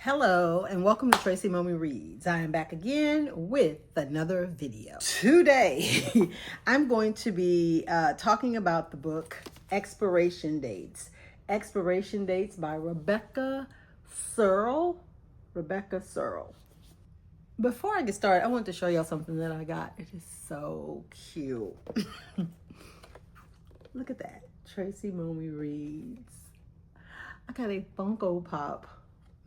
Hello and welcome to Tracy Mommy Reads. I am back again with another video. Today, I'm going to be talking about the book Expiration Dates. Expiration Dates by Rebecca Serle. Rebecca Serle. Before I get started, I want to show y'all something that I got. It is so cute. Look at that. Tracy Mommy Reads. I got a Funko Pop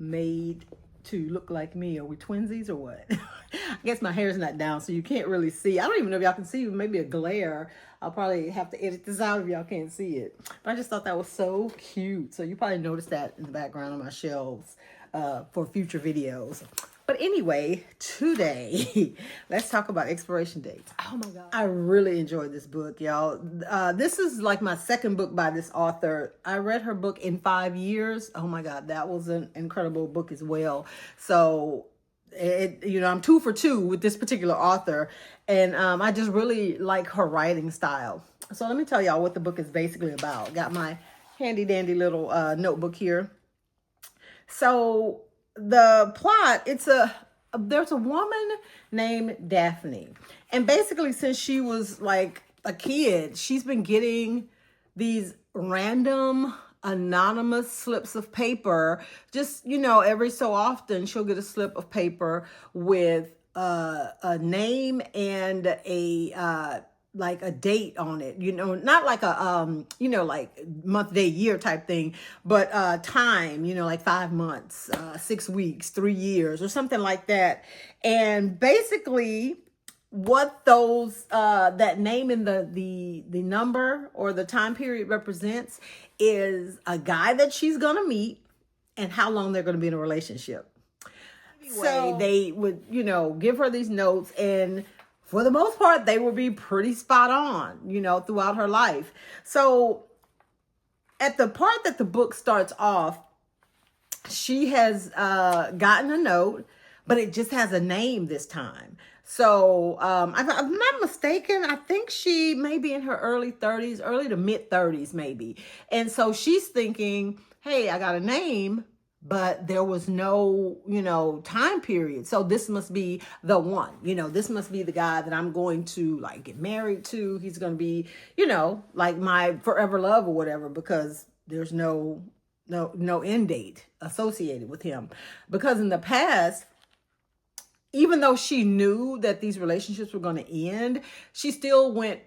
made to look like me. Are we twinsies or what? I guess my hair's not down, so you can't really see. I don't even know if y'all can see. Maybe a glare. I'll probably have to edit this out if y'all can't see it. But I just thought that was so cute. So you probably noticed that in the background on my shelves for future videos. But anyway, today, let's talk about Expiration Dates. Oh my God. I really enjoyed this book, y'all. This is like my second book by this author. I read her book in 5 years. Oh my God, that was an incredible book as well. So, I'm 2 for 2 with this particular author. And I just really like her writing style. So let me tell y'all what the book is basically about. Got my handy dandy little notebook here. So the plot, there's a woman named Daphne. And basically since she was like a kid, she's been getting these random anonymous slips of paper. Just, every so often she'll get a slip of paper with a name and like a date on it, not like a, like month, day, year type thing, but time, like 5 months, 6 weeks, 3 years or something like that. And basically what those, that name and the number or the time period represents is a guy that she's going to meet and how long they're going to be in a relationship. Anyway, so they would, give her these notes, and for the most part, they will be pretty spot on, throughout her life. So at the part that the book starts off, she has gotten a note, but it just has a name this time. So if I'm not mistaken, I think she may be in her early 30s, early to mid 30s maybe. And so she's thinking, hey, I got a name, but there was no, time period. So this must be the one, this must be the guy that I'm going to like get married to. He's going to be, like my forever love or whatever, because there's no end date associated with him. Because in the past, even though she knew that these relationships were going to end, she still went,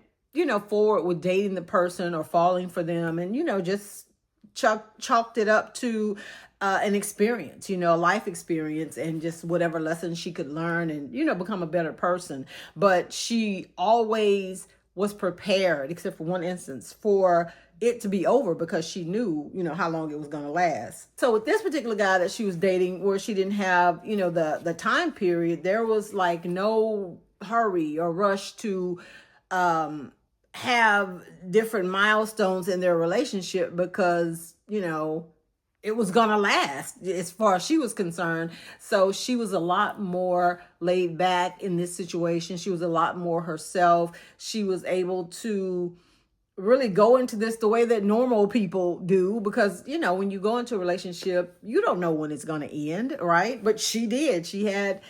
forward with dating the person or falling for them, and, just chalked it up to an experience, a life experience, and just whatever lessons she could learn and, become a better person. But she always was prepared, except for one instance, for it to be over, because she knew, how long it was going to last. So with this particular guy that she was dating, where she didn't have, the time period, there was like no hurry or rush to have different milestones in their relationship, because, it was going to last as far as she was concerned. So she was a lot more laid back in this situation. She was a lot more herself. She was able to really go into this the way that normal people do, because, when you go into a relationship, you don't know when it's going to end, right? But she did. She had,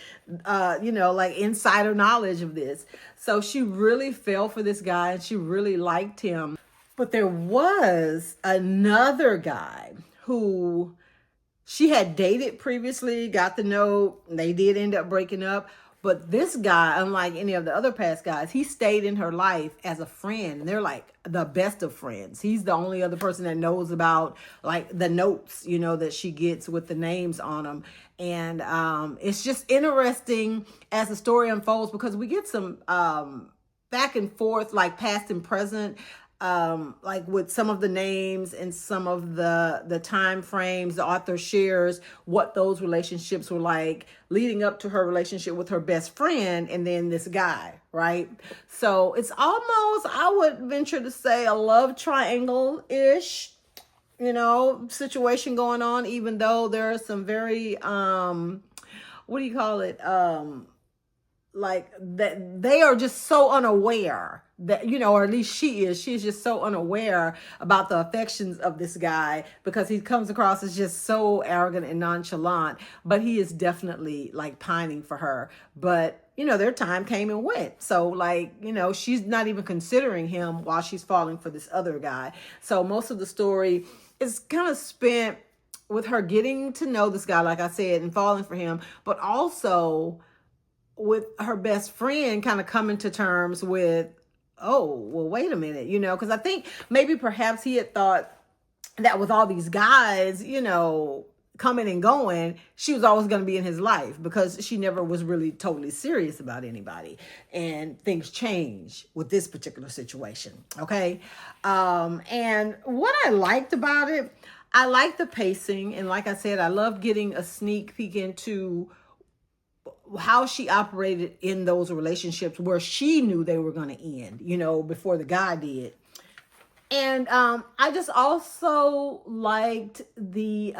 like insider knowledge of this. So she really fell for this guy and she really liked him. But there was another guy who she had dated previously, got the note, they did end up breaking up. But this guy, unlike any of the other past guys, he stayed in her life as a friend. And they're like the best of friends. He's the only other person that knows about like the notes, that she gets with the names on them. And it's just interesting as the story unfolds, because we get some back and forth, like past and present, like with some of the names and some of the time frames. The author shares what those relationships were like leading up to her relationship with her best friend and then this guy, right? So it's almost, I would venture to say, a love triangle-ish, situation going on, even though there are some very, what do you call it? Like that they are just so unaware that, you know, or at least she's just so unaware about the affections of this guy, because he comes across as just so arrogant and nonchalant, but he is definitely like pining for her. But, you know, their time came and went. So like, you know, she's not even considering him while she's falling for this other guy. So most of the story is kind of spent with her getting to know this guy, like I said, and falling for him, but also with her best friend kind of coming to terms with, oh, well, wait a minute, you know, because I think maybe perhaps he had thought that with all these guys, you know, coming and going, she was always going to be in his life, because she never was really totally serious about anybody. And things change with this particular situation. Okay. And what I liked about it, I liked the pacing. And like I said, I love getting a sneak peek into how she operated in those relationships where she knew they were going to end, you know, before the guy did. And I just also liked the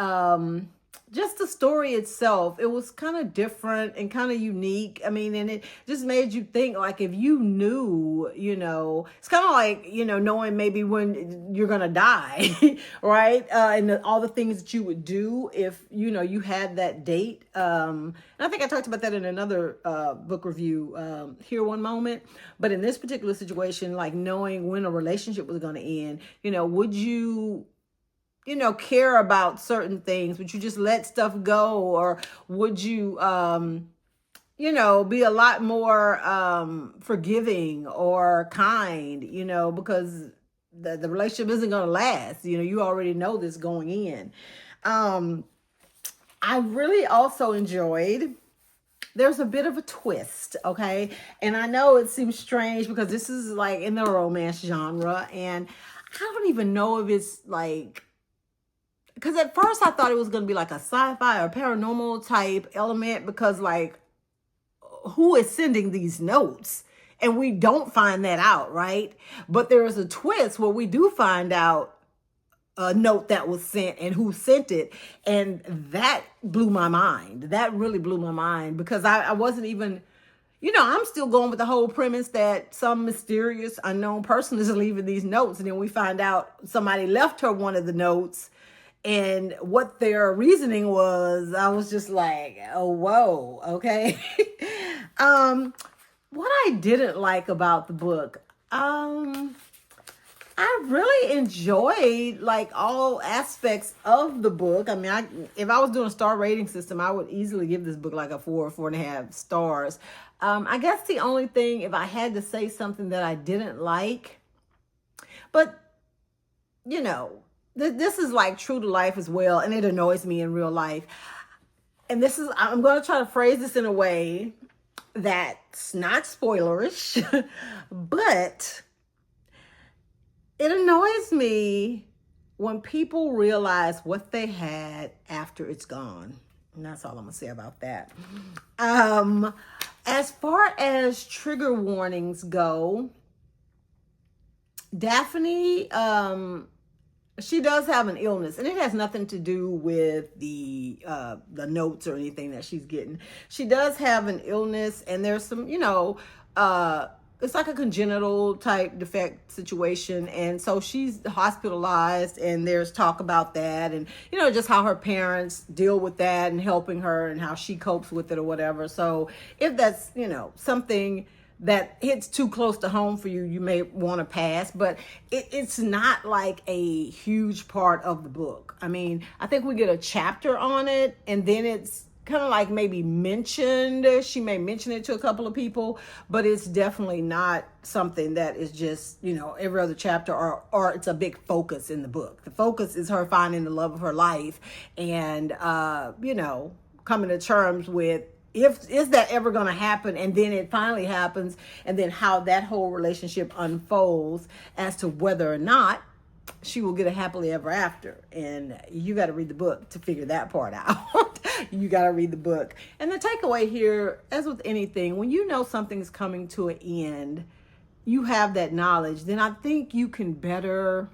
just the story itself. It was kind of different and kind of unique. I mean, and it just made you think, like, if you knew, you know, it's kind of like, you know, knowing maybe when you're going to die, right? And all the things that you would do if, you know, you had that date. And I think I talked about that in another book review, Here One Moment. But in this particular situation, like knowing when a relationship was going to end, you know, would you care about certain things? Would you just let stuff go? Or would you, be a lot more forgiving or kind, you know, because the relationship isn't going to last. You know, you already know this going in. I really also enjoyed, there's a bit of a twist, okay? And I know it seems strange because this is like in the romance genre, and I don't even know if it's like, because at first I thought it was going to be like a sci-fi or paranormal type element, because like, who is sending these notes? And we don't find that out, right? But there is a twist where we do find out a note that was sent and who sent it. And that blew my mind. That really blew my mind, because I wasn't even, you know, I'm still going with the whole premise that some mysterious unknown person is leaving these notes. And then we find out somebody left her one of the notes. And what their reasoning was, I was just like, oh, whoa, okay. What I didn't like about the book, I really enjoyed like all aspects of the book. I mean, if I was doing a star rating system, I would easily give this book like a 4 or 4.5 stars. I guess the only thing, if I had to say something that I didn't like, but you know, this is like true to life as well, and it annoys me in real life. And this is, I'm going to try to phrase this in a way that's not spoilerish, but it annoys me when people realize what they had after it's gone. And that's all I'm going to say about that. As far as trigger warnings go, Daphne, she does have an illness, and it has nothing to do with the notes or anything that she's getting. She does have an illness, and there's some, you know, it's like a congenital type defect situation. And so she's hospitalized, and there's talk about that, and, you know, just how her parents deal with that and helping her and how she copes with it or whatever. So if that's, you know, something that hits too close to home for you, you may want to pass, but it's not like a huge part of the book. I mean, I think we get a chapter on it, and then it's kind of like maybe mentioned. She may mention it to a couple of people, but it's definitely not something that is just, you know, every other chapter, or it's a big focus in the book. The focus is her finding the love of her life and, you know, coming to terms with, is that ever going to happen? And then it finally happens, and then how that whole relationship unfolds as to whether or not she will get a happily ever after. And you got to read the book to figure that part out. You got to read the book. And the takeaway here, as with anything, when you know something's coming to an end, you have that knowledge, then I think you can better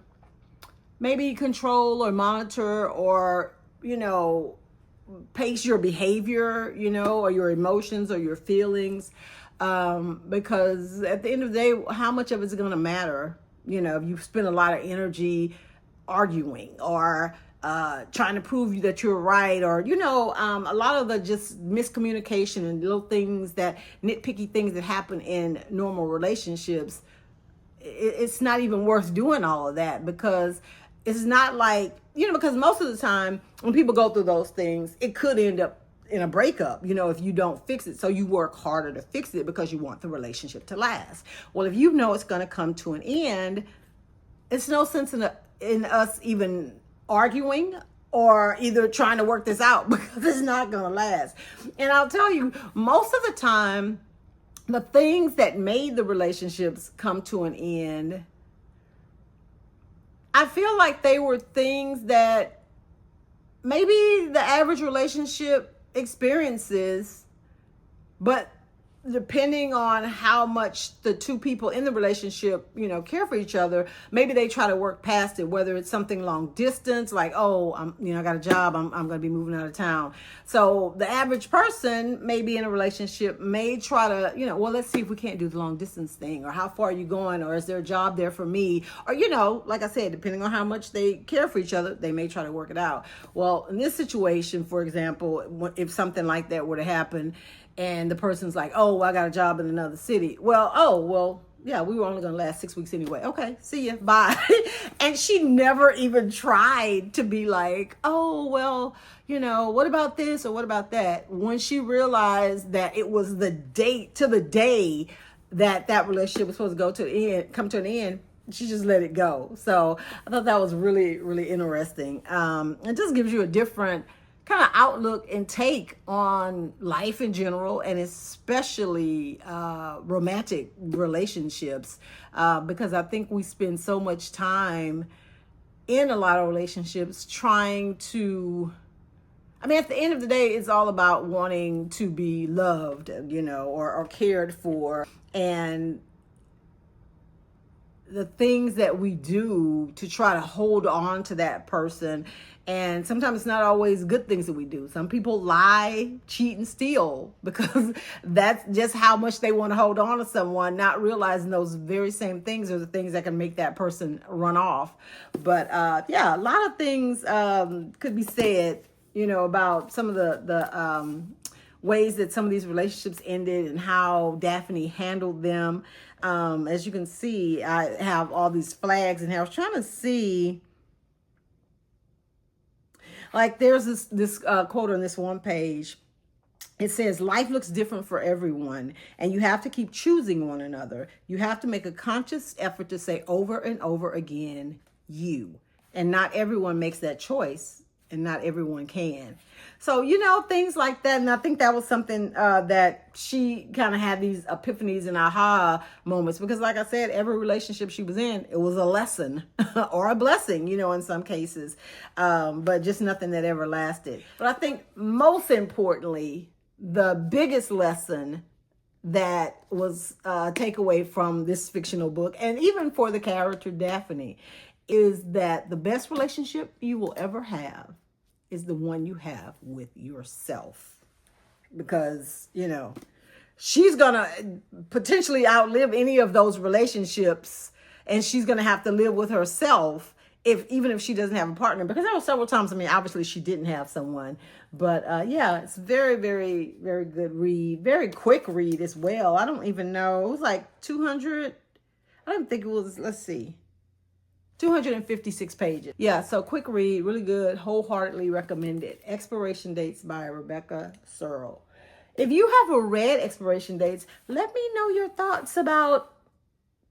maybe control or monitor or, you know, pace your behavior, you know, or your emotions or your feelings. Because at the end of the day, how much of it's going to matter? You know, if you spend a lot of energy arguing or trying to prove that you're right, or, you know, a lot of the just miscommunication and little things that nitpicky things that happen in normal relationships, it's not even worth doing all of that, because it's not like, you know, because most of the time when people go through those things, it could end up in a breakup, you know, if you don't fix it. So you work harder to fix it because you want the relationship to last. Well, if you know it's going to come to an end, it's no sense in us even arguing or either trying to work this out, because it's not going to last. And I'll tell you, most of the time, the things that made the relationships come to an end, I feel like they were things that maybe the average relationship experiences, but depending on how much the two people in the relationship, you know, care for each other, maybe they try to work past it, whether it's something long distance, like, oh, I got a job, I'm going to be moving out of town. So the average person maybe in a relationship may try to, you know, well, let's see if we can't do the long distance thing, or how far are you going, or is there a job there for me? Or, you know, like I said, depending on how much they care for each other, they may try to work it out. Well, in this situation, for example, if something like that were to happen, and the person's like, oh, well, I got a job in another city. Well, yeah, we were only going to last 6 weeks anyway. Okay, see ya, bye. And she never even tried to be like, oh, well, you know, what about this or what about that? When she realized that it was the date to the day that relationship was supposed to come to an end, she just let it go. So I thought that was really, really interesting. It just gives you a different kind of outlook and take on life in general, and especially romantic relationships, because I think we spend so much time in a lot of relationships trying to, I mean, at the end of the day, it's all about wanting to be loved, you know, or cared for, and the things that we do to try to hold on to that person. And sometimes it's not always good things that we do. Some people lie, cheat, and steal because that's just how much they want to hold on to someone, not realizing those very same things are the things that can make that person run off. But yeah, a lot of things could be said, you know, about some of the ways that some of these relationships ended and how Daphne handled them. As you can see, I have all these flags, and I was trying to see, like, there's this quote on this one page. It says, life looks different for everyone, and you have to keep choosing one another. You have to make a conscious effort to say over and over again, you. And not everyone makes that choice, and not everyone can. So, you know, things like that. And I think that was something that she kind of had these epiphanies and aha moments, because like I said, every relationship she was in, it was a lesson or a blessing, you know, in some cases, but just nothing that ever lasted. But I think most importantly, the biggest lesson that was takeaway from this fictional book, and even for the character Daphne, is that the best relationship you will ever have is the one you have with yourself. Because, you know, she's going to potentially outlive any of those relationships, and she's going to have to live with herself even if she doesn't have a partner. Because there were several times, I mean, obviously she didn't have someone. But yeah, it's very, very, very good read. Very quick read as well. I don't even know. It was like 200. I don't think it was, let's see, 256 pages. Yeah, so quick read, really good, wholeheartedly recommended. Expiration Dates by Rebecca Serle. If you haven't read Expiration Dates, let me know your thoughts about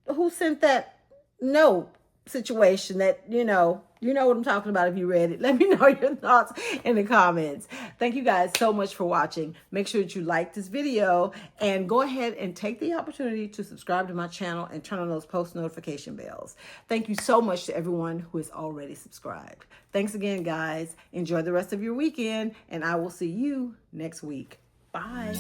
who sent that note situation that, you know what I'm talking about if you read it. Let me know your thoughts in the comments. Thank you guys so much for watching. Make sure that you like this video and go ahead and take the opportunity to subscribe to my channel and turn on those post notification bells. Thank you so much to everyone who is already subscribed. Thanks again, guys. Enjoy the rest of your weekend, and I will see you next week. Bye.